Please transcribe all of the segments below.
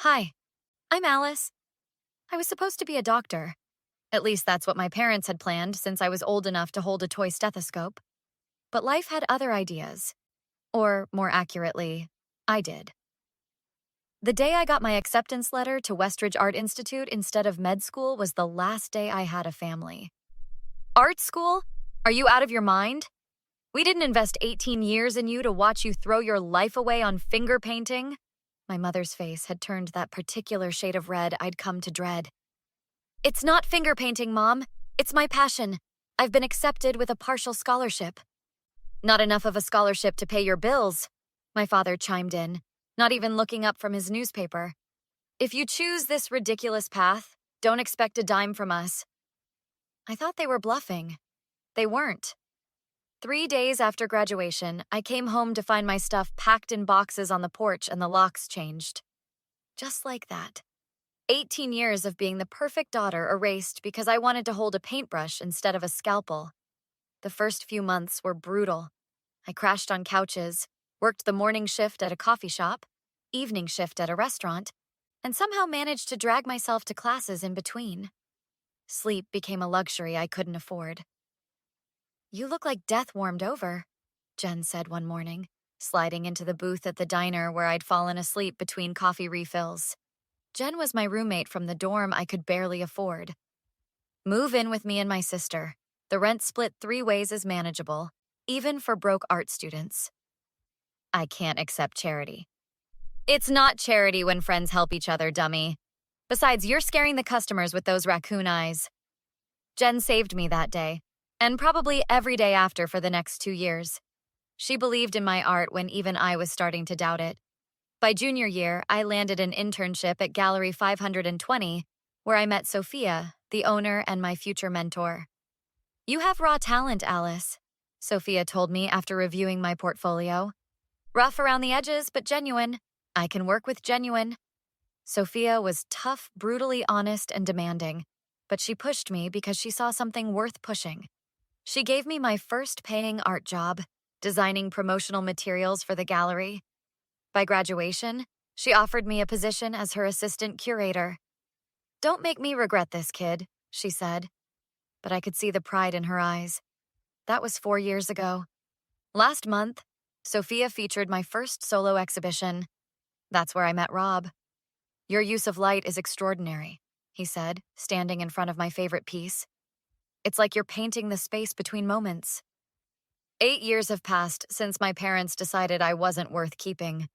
Hi, I'm Alice. I was supposed to be a doctor. At least that's what my parents had planned since I was old enough to hold a toy stethoscope. But life had other ideas. Or, more accurately, I did. The day I got my acceptance letter to Westridge Art Institute instead of med school was the last day I had a family. Art school? Are you out of your mind? We didn't invest 18 years in you to watch you throw your life away on finger painting. My mother's face had turned that particular shade of red I'd come to dread. It's not finger painting, Mom. It's my passion. I've been accepted with a partial scholarship. Not enough of a scholarship to pay your bills, my father chimed in, not even looking up from his newspaper. If you choose this ridiculous path, don't expect a dime from us. I thought they were bluffing. They weren't. 3 days after graduation, I came home to find my stuff packed in boxes on the porch and the locks changed. Just like that. 18 years of being the perfect daughter erased because I wanted to hold a paintbrush instead of a scalpel. The first few months were brutal. I crashed on couches, worked the morning shift at a coffee shop, evening shift at a restaurant, and somehow managed to drag myself to classes in between. Sleep became a luxury I couldn't afford. You look like death warmed over, Jen said one morning, sliding into the booth at the diner where I'd fallen asleep between coffee refills. Jen was my roommate from the dorm I could barely afford. Move in with me and my sister. The rent split 3 ways is manageable, even for broke art students. I can't accept charity. It's not charity when friends help each other, dummy. Besides, you're scaring the customers with those raccoon eyes. Jen saved me that day, and probably every day after for the next 2 years. She believed in my art when even I was starting to doubt it. By junior year, I landed an internship at Gallery 520, where I met Sophia, the owner and my future mentor. You have raw talent, Alice, Sophia told me after reviewing my portfolio. Rough around the edges, but genuine. I can work with genuine. Sophia was tough, brutally honest, and demanding, but she pushed me because she saw something worth pushing. She gave me my first paying art job, designing promotional materials for the gallery. By graduation, she offered me a position as her assistant curator. Don't make me regret this, kid, she said. But I could see the pride in her eyes. That was 4 years ago. Last month, Sophia featured my first solo exhibition. That's where I met Rob. Your use of light is extraordinary, he said, standing in front of my favorite piece. It's like you're painting the space between moments. 8 years have passed since my parents decided I wasn't worth keeping.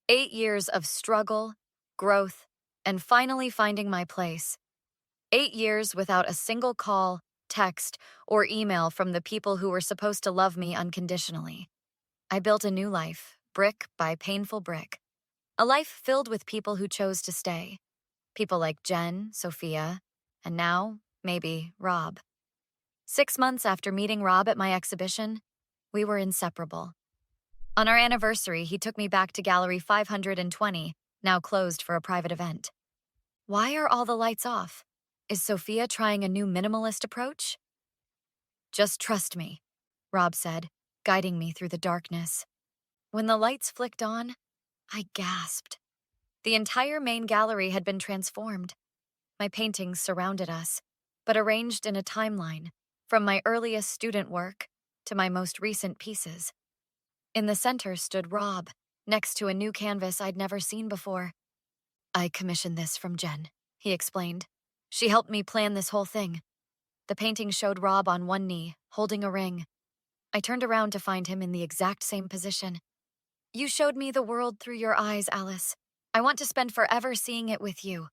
8 years of struggle, growth, and finally finding my place. 8 years without a single call, text, or email from the people who were supposed to love me unconditionally. I built a new life, brick by painful brick. A life filled with people who chose to stay. People like Jen, Sophia, and now, maybe, Rob. 6 months after meeting Rob at my exhibition, we were inseparable. On our anniversary, he took me back to Gallery 520, now closed for a private event. Why are all the lights off? Is Sophia trying a new minimalist approach? Just trust me, Rob said, guiding me through the darkness. When the lights flicked on, I gasped. The entire main gallery had been transformed. My paintings surrounded us, but arranged in a timeline, from my earliest student work to my most recent pieces. In the center stood Rob, next to a new canvas I'd never seen before. I commissioned this from Jen, he explained. She helped me plan this whole thing. The painting showed Rob on one knee, holding a ring. I turned around to find him in the exact same position. You showed me the world through your eyes, Alice. I want to spend forever seeing it with you.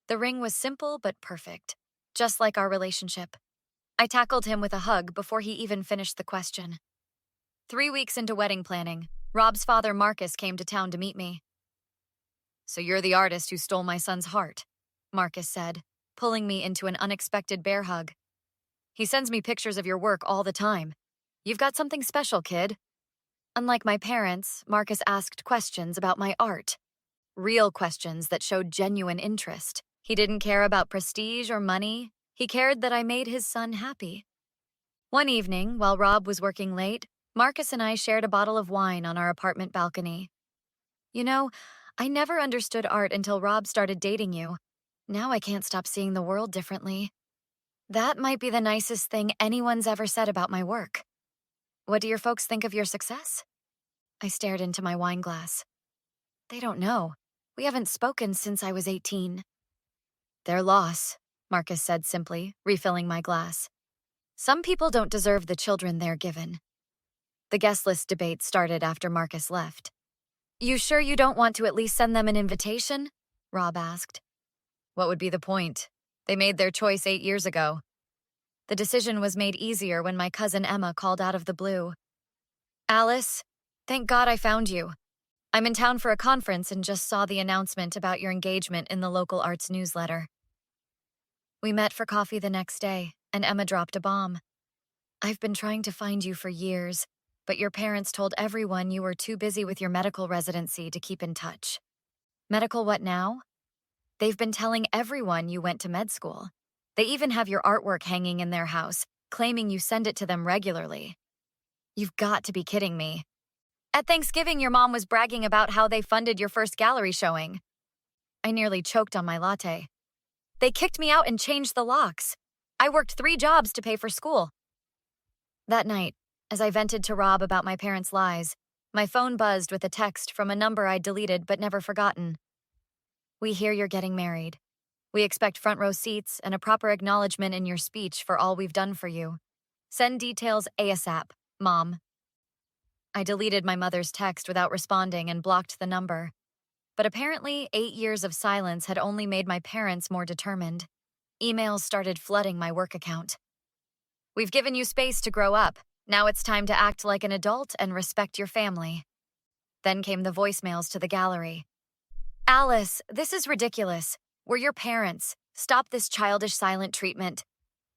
The ring was simple but perfect, just like our relationship. I tackled him with a hug before he even finished the question. 3 weeks into wedding planning, Rob's father Marcus came to town to meet me. So you're the artist who stole my son's heart, Marcus said, pulling me into an unexpected bear hug. He sends me pictures of your work all the time. You've got something special, kid. Unlike my parents, Marcus asked questions about my art. Real questions that showed genuine interest. He didn't care about prestige or money. He cared that I made his son happy. One evening, while Rob was working late, Marcus and I shared a bottle of wine on our apartment balcony. You know, I never understood art until Rob started dating you. Now I can't stop seeing the world differently. That might be the nicest thing anyone's ever said about my work. What do your folks think of your success? I stared into my wine glass. They don't know. We haven't spoken since I was 18. Their loss, Marcus said simply, refilling my glass. Some people don't deserve the children they're given. The guest list debate started after Marcus left. You sure you don't want to at least send them an invitation? Rob asked. What would be the point? They made their choice 8 years ago. The decision was made easier when my cousin Emma called out of the blue. Alice, thank God I found you. I'm in town for a conference and just saw the announcement about your engagement in the local arts newsletter. We met for coffee the next day, and Emma dropped a bomb. I've been trying to find you for years, but your parents told everyone you were too busy with your medical residency to keep in touch. Medical what now? They've been telling everyone you went to med school. They even have your artwork hanging in their house, claiming you send it to them regularly. You've got to be kidding me. At Thanksgiving, your mom was bragging about how they funded your first gallery showing. I nearly choked on my latte. They kicked me out and changed the locks. I worked 3 jobs to pay for school. That night, as I vented to Rob about my parents' lies, my phone buzzed with a text from a number I'd deleted but never forgotten. We hear you're getting married. We expect front row seats and a proper acknowledgement in your speech for all we've done for you. Send details ASAP, Mom. I deleted my mother's text without responding and blocked the number. But apparently, 8 years of silence had only made my parents more determined. Emails started flooding my work account. We've given you space to grow up. Now it's time to act like an adult and respect your family. Then came the voicemails to the gallery. Alice, this is ridiculous. We're your parents. Stop this childish silent treatment.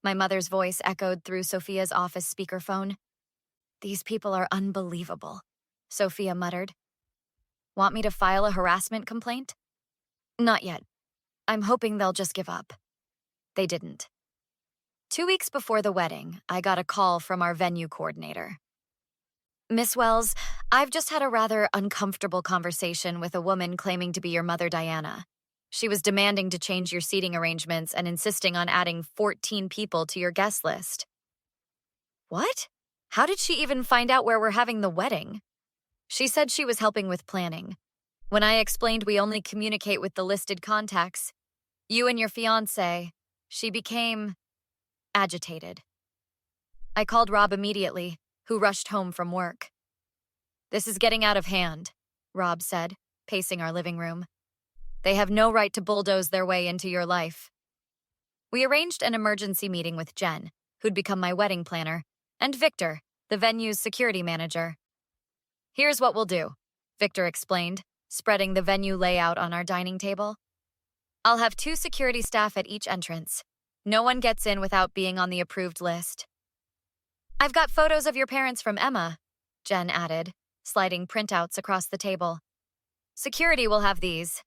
My mother's voice echoed through Sophia's office speakerphone. These people are unbelievable, Sophia muttered. Want me to file a harassment complaint? Not yet. I'm hoping they'll just give up. They didn't. 2 weeks before the wedding, I got a call from our venue coordinator. Miss Wells, I've just had a rather uncomfortable conversation with a woman claiming to be your mother, Diana. She was demanding to change your seating arrangements and insisting on adding 14 people to your guest list. What? How did she even find out where we're having the wedding? She said she was helping with planning. When I explained we only communicate with the listed contacts, you and your fiancé, she became agitated. I called Rob immediately, who rushed home from work. This is getting out of hand, Rob said, pacing our living room. They have no right to bulldoze their way into your life. We arranged an emergency meeting with Jen, who'd become my wedding planner, and Victor, the venue's security manager. Here's what we'll do, Victor explained, spreading the venue layout on our dining table. I'll have 2 security staff at each entrance. No one gets in without being on the approved list. I've got photos of your parents from Emma, Jen added, sliding printouts across the table. Security will have these.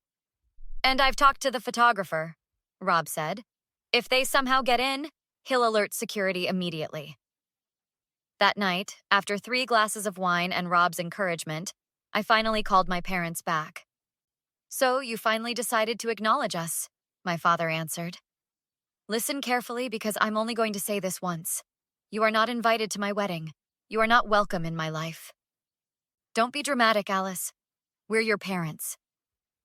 And I've talked to the photographer, Rob said. If they somehow get in, he'll alert security immediately. That night, after 3 glasses of wine and Rob's encouragement, I finally called my parents back. So you finally decided to acknowledge us, my father answered. Listen carefully because I'm only going to say this once. You are not invited to my wedding. You are not welcome in my life. Don't be dramatic, Alice. We're your parents.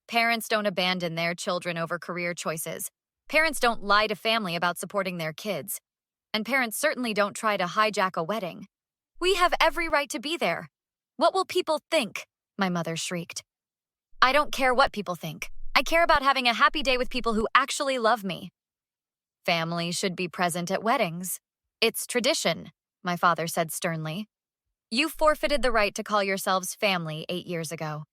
Parents don't abandon their children over career choices. Parents don't lie to family about supporting their kids. And parents certainly don't try to hijack a wedding. We have every right to be there. What will people think? My mother shrieked. I don't care what people think. I care about having a happy day with people who actually love me. Family should be present at weddings. It's tradition, my father said sternly. You forfeited the right to call yourselves family 8 years ago.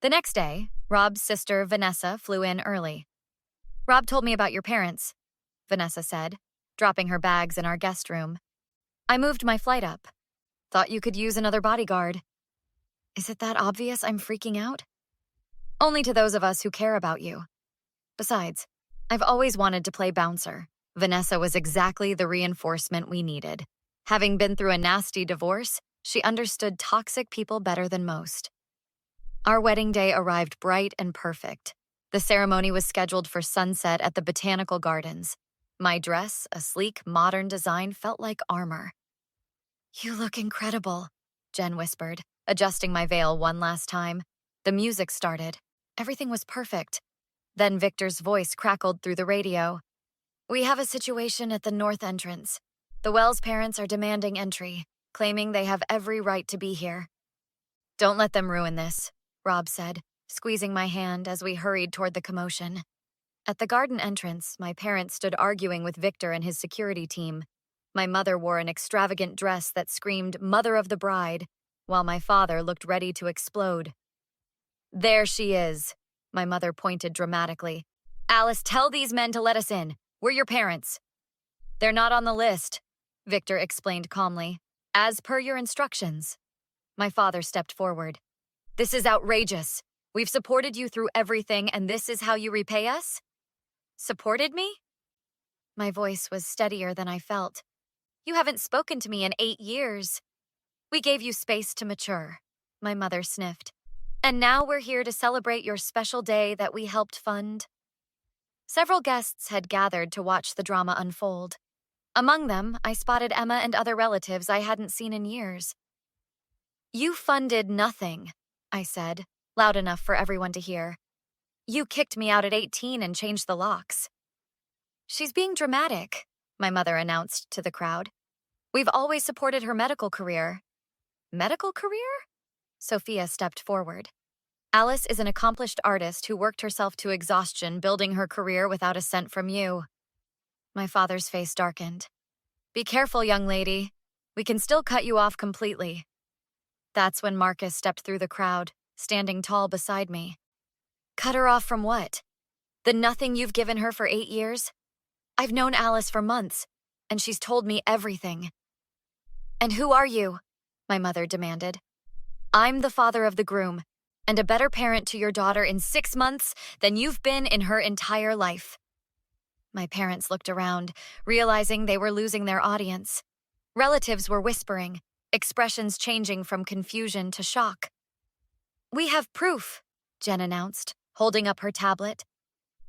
The next day, Rob's sister, Vanessa, flew in early. Rob told me about your parents, Vanessa said, dropping her bags in our guest room. I moved my flight up. Thought you could use another bodyguard. Is it that obvious I'm freaking out? Only to those of us who care about you. Besides, I've always wanted to play bouncer. Vanessa was exactly the reinforcement we needed. Having been through a nasty divorce, she understood toxic people better than most. Our wedding day arrived bright and perfect. The ceremony was scheduled for sunset at the Botanical Gardens. My dress, a sleek, modern design, felt like armor. "You look incredible," Jen whispered, adjusting my veil one last time. The music started. Everything was perfect. Then Victor's voice crackled through the radio. "We have a situation at the north entrance. The Wells parents are demanding entry, claiming they have every right to be here." "Don't let them ruin this," Rob said, squeezing my hand as we hurried toward the commotion. At the garden entrance, my parents stood arguing with Victor and his security team. My mother wore an extravagant dress that screamed "Mother of the Bride," while my father looked ready to explode. "There she is," my mother pointed dramatically. "Alice, tell these men to let us in. We're your parents." "They're not on the list," Victor explained calmly. "As per your instructions." My father stepped forward. "This is outrageous. We've supported you through everything, and this is how you repay us?" "Supported me?" My voice was steadier than I felt. "You haven't spoken to me in 8 years. We gave you space to mature," my mother sniffed. "And now we're here to celebrate your special day that we helped fund." Several guests had gathered to watch the drama unfold. Among them, I spotted Emma and other relatives I hadn't seen in years. "You funded nothing," I said, loud enough for everyone to hear. "You kicked me out at 18 and changed the locks." "She's being dramatic," my mother announced to the crowd. "We've always supported her medical career." "Medical career?" Sophia stepped forward. "Alice is an accomplished artist who worked herself to exhaustion building her career without a cent from you." My father's face darkened. "Be careful, young lady. We can still cut you off completely." That's when Marcus stepped through the crowd, standing tall beside me. "Cut her off from what? The nothing you've given her for 8 years? I've known Alice for months, and she's told me everything." "And who are you?" my mother demanded. "I'm the father of the groom, and a better parent to your daughter in 6 months than you've been in her entire life." My parents looked around, realizing they were losing their audience. Relatives were whispering, expressions changing from confusion to shock. "We have proof," Jen announced, holding up her tablet.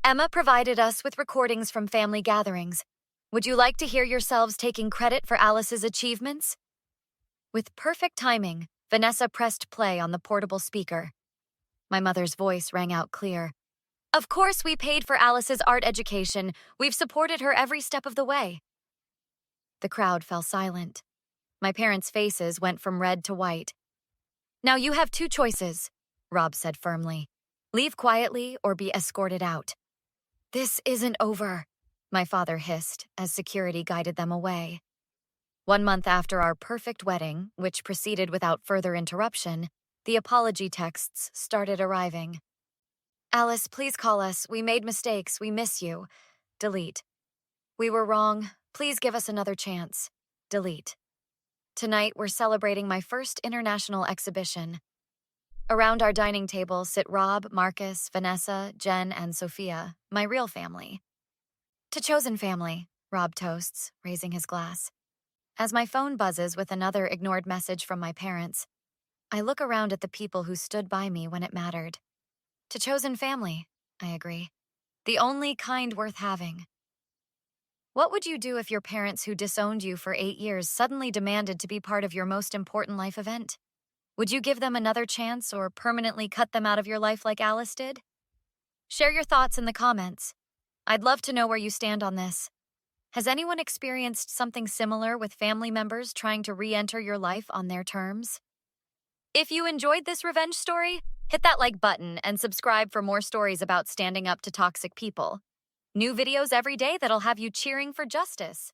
"Emma provided us with recordings from family gatherings. Would you like to hear yourselves taking credit for Alice's achievements?" With perfect timing, Vanessa pressed play on the portable speaker. My mother's voice rang out clear. "Of course we paid for Alice's art education. We've supported her every step of the way." The crowd fell silent. My parents' faces went from red to white. "Now you have 2 choices," Rob said firmly. "Leave quietly or be escorted out." "This isn't over," my father hissed as security guided them away. 1 month after our perfect wedding, which proceeded without further interruption, the apology texts started arriving. "Alice, please call us. We made mistakes. We miss you." Delete. "We were wrong. Please give us another chance." Delete. "Tonight, we're celebrating my first international exhibition." Around our dining table sit Rob, Marcus, Vanessa, Jen, and Sophia, my real family. "To chosen family," Rob toasts, raising his glass. As my phone buzzes with another ignored message from my parents, I look around at the people who stood by me when it mattered. To chosen family, I agree. The only kind worth having. What would you do if your parents who disowned you for 8 years suddenly demanded to be part of your most important life event? Would you give them another chance or permanently cut them out of your life like Alice did? Share your thoughts in the comments. I'd love to know where you stand on this. Has anyone experienced something similar with family members trying to re-enter your life on their terms? If you enjoyed this revenge story, hit that like button and subscribe for more stories about standing up to toxic people. New videos every day that'll have you cheering for justice.